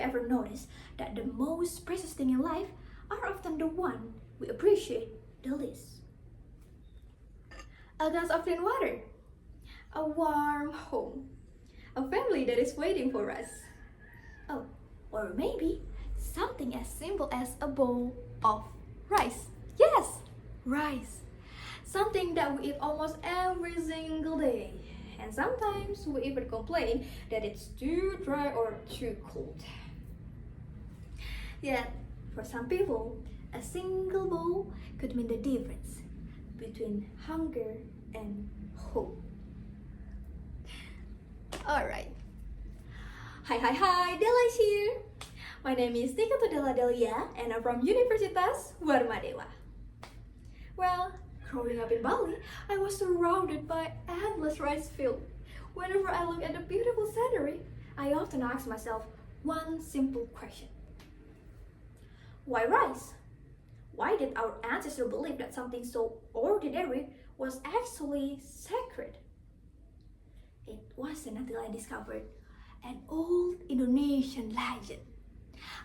ever noticed that the most precious thing in life are often the one we appreciate the least? A glass of clean water, a warm home, a family that is waiting for us. Oh, or maybe something as simple as a bowl of rice. Yes, rice. Something that we eat almost every single day. And sometimes we even complain that it's too dry or too cold. Yet, for some people, a single bowl could mean the difference between hunger and hope. Alright. Hi, Della is here. My name is Delhia and I'm from Universitas Warmadewa. Well, growing up in Bali, I was surrounded by endless rice field. Whenever I look at the beautiful scenery, I often ask myself one simple question. Why rice? Why did our ancestors believe that something so ordinary was actually sacred? It wasn't until I discovered an old Indonesian legend.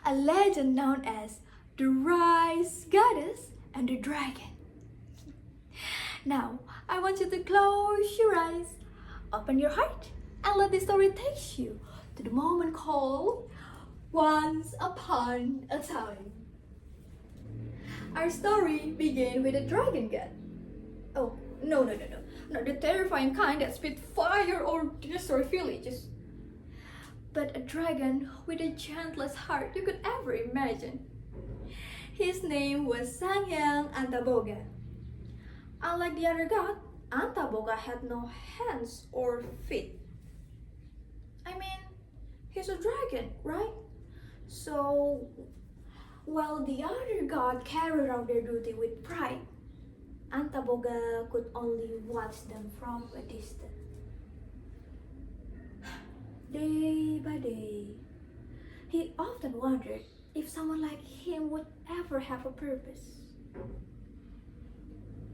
A legend known as the rice goddess and the dragon. Now, I want you to close your eyes, open your heart, and let this story take you to the moment called Once Upon a Time. Our story began with a dragon god. Oh, no, not the terrifying kind that spit fire or destroy villages, but a dragon with the gentlest heart you could ever imagine. His name was Sangyang Antaboga. Unlike the other god, Antaboga had no hands or feet. I mean, he's a dragon, right? So, while the other god carried out their duty with pride, Antaboga could only watch them from a distance. Day by day, he often wondered if someone like him would ever have a purpose.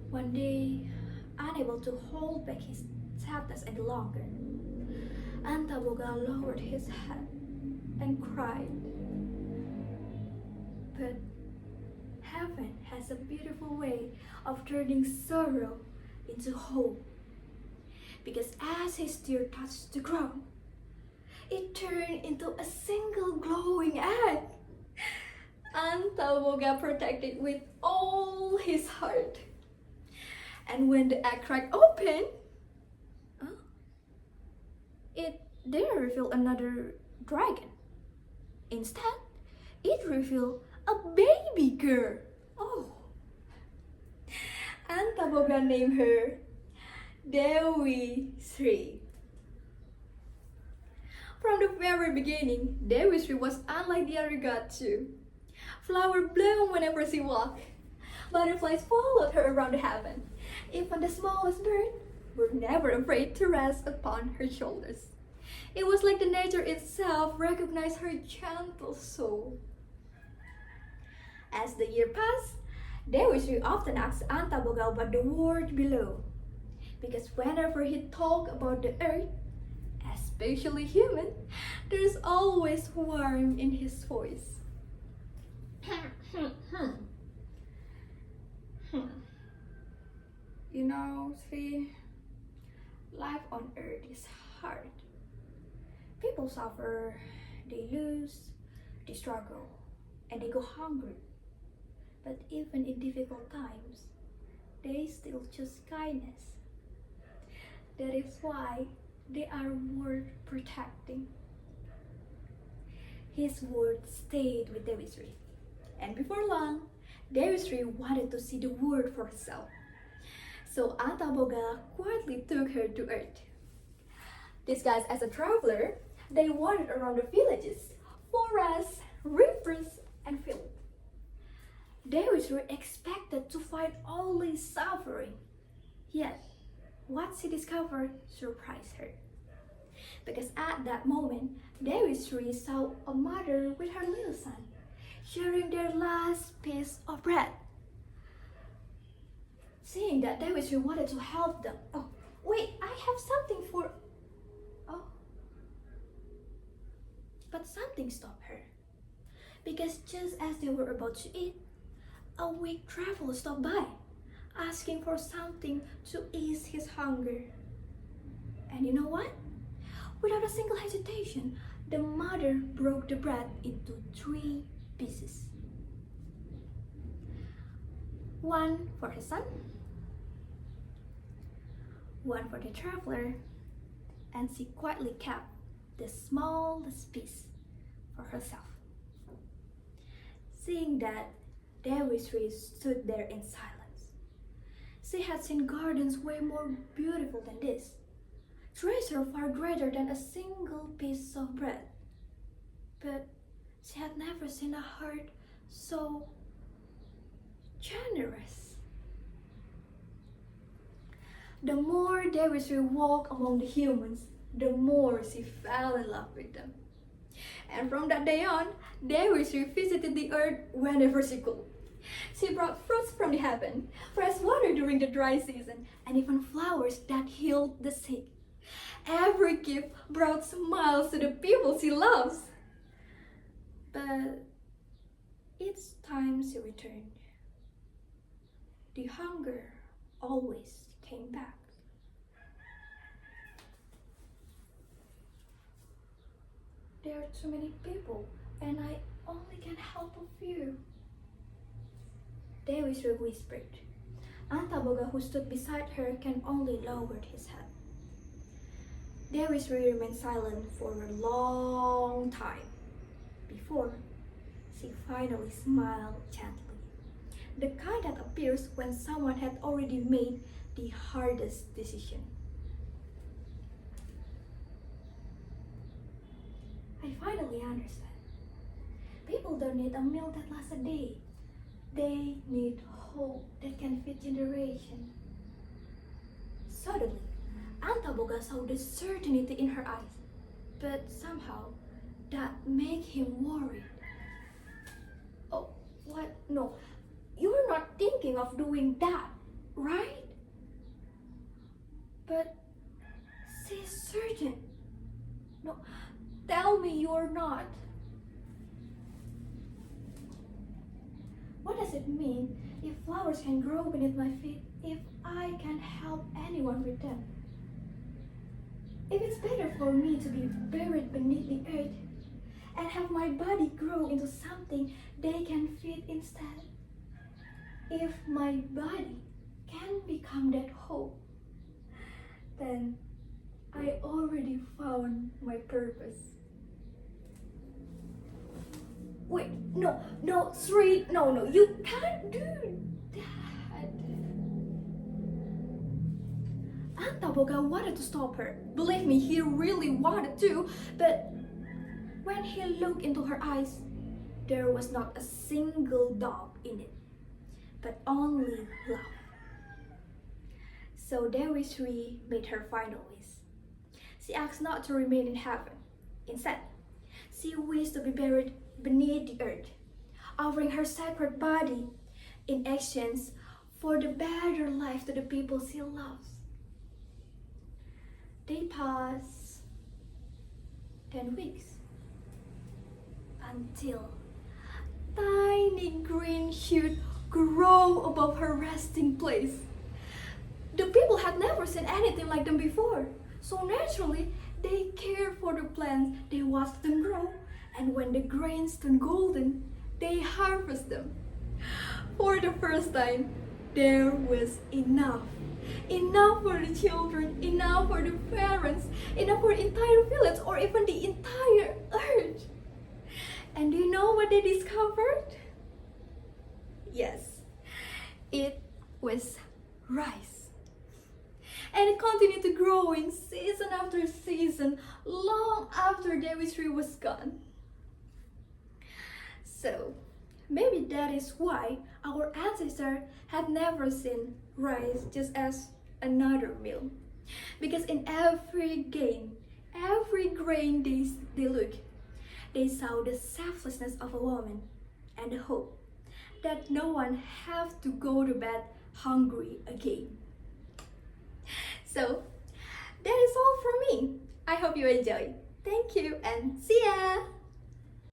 One day, unable to hold back his sadness any longer, Antaboga lowered his head and cried. But heaven has a beautiful way of turning sorrow into hope. Because as his tear touched the ground, it turned into a single glowing egg. Antaboga protected with all his heart. And when the egg cracked open, it didn't reveal another dragon. Instead, it revealed a baby girl. Oh. Antaboga named her Dewi Sri. From the very beginning, Dewi Sri was unlike the other gods too. Flowers bloomed whenever she walked. Butterflies followed her around the heaven. Even the smallest bird were never afraid to rest upon her shoulders. It was like the nature itself recognized her gentle soul. As the year passed, Dewi Sri often asked Antaboga about the world below. Because whenever he talked about the earth, especially human, there's always warmth in his voice. You know, Sri, life on earth is hard. People suffer, they lose, they struggle, and they go hungry. But even in difficult times, they still choose kindness. That is why they are worth protecting. His word stayed with Dewi Sri. And before long, Dewi Sri wanted to see the world for herself. So Antaboga quietly took her to Earth. Disguised as a traveler, they wandered around the villages, forests, rivers, and fields. Dewi Sri expected to find only suffering. Yet, what she discovered surprised her. Because at that moment, Dewi Sri saw a mother with her little son, sharing their last piece of bread. Seeing that, Dewi Sri wanted to help them. Oh, wait, I have something for... Oh. But something stopped her. Because just as they were about to eat, a weak traveler stopped by, asking for something to ease his hunger. And you know what? Without a single hesitation, the mother broke the bread into 3 pieces. One for his son, one for the traveler, and she quietly kept the smallest piece for herself. Seeing that, Dewi stood there in silence. She had seen gardens way more beautiful than this, treasure far greater than a single piece of bread. But she had never seen a heart so generous. The more Dewi walked among the humans, the more she fell in love with them. And from that day on, Dewi visited the earth whenever she could. She brought fruits from the heaven, fresh water during the dry season, and even flowers that healed the sick. Every gift brought smiles to the people she loves. But each time she returned, the hunger always came back. There are too many people, and I only can help a few. Dewi whispered. Antaboga, who stood beside her, can only lowered his head. Dewi remained silent for a long time before she finally smiled gently, the kind that appears when someone had already made the hardest decision. I finally understand. People don't need a meal that lasts a day. They need hope that can feed generation. Suddenly, Antaboga saw the certainty in her eyes, but somehow that made him worried. Oh, what? No, you're not thinking of doing that, right? But she's certain. No, tell me you're not. What does it mean if flowers can grow beneath my feet if I can help anyone with them? If it's better for me to be buried beneath the earth and have my body grow into something they can feed instead, if my body can become that hope, then I already found my purpose. Wait, no, Sri, no, you can't do that. Antaboga wanted to stop her. Believe me, he really wanted to, but when he looked into her eyes, there was not a single doubt in it, but only love. So Dewi Sri made her final wish. She asked not to remain in heaven. Instead, she wished to be buried beneath the earth, offering her sacred body in exchange for the better life to the people she loves. They passed 10 weeks until tiny green shoot grow above her resting place. The people had never seen anything like them before, so naturally they cared for the plants. They watched them grow, and when the grains turned golden, they harvest them. For the first time, there was enough. Enough for the children, enough for the parents, enough for the entire village or even the entire earth. And do you know what they discovered? Yes, it was rice. And it continued to grow in season after season, long after Dewi Sri was gone. So, maybe that is why our ancestors had never seen rice just as another meal. Because in every grain they look, they saw the selflessness of a woman and the hope that no one have to go to bed hungry again. So, that is all from me. I hope you enjoy. Thank you and see ya!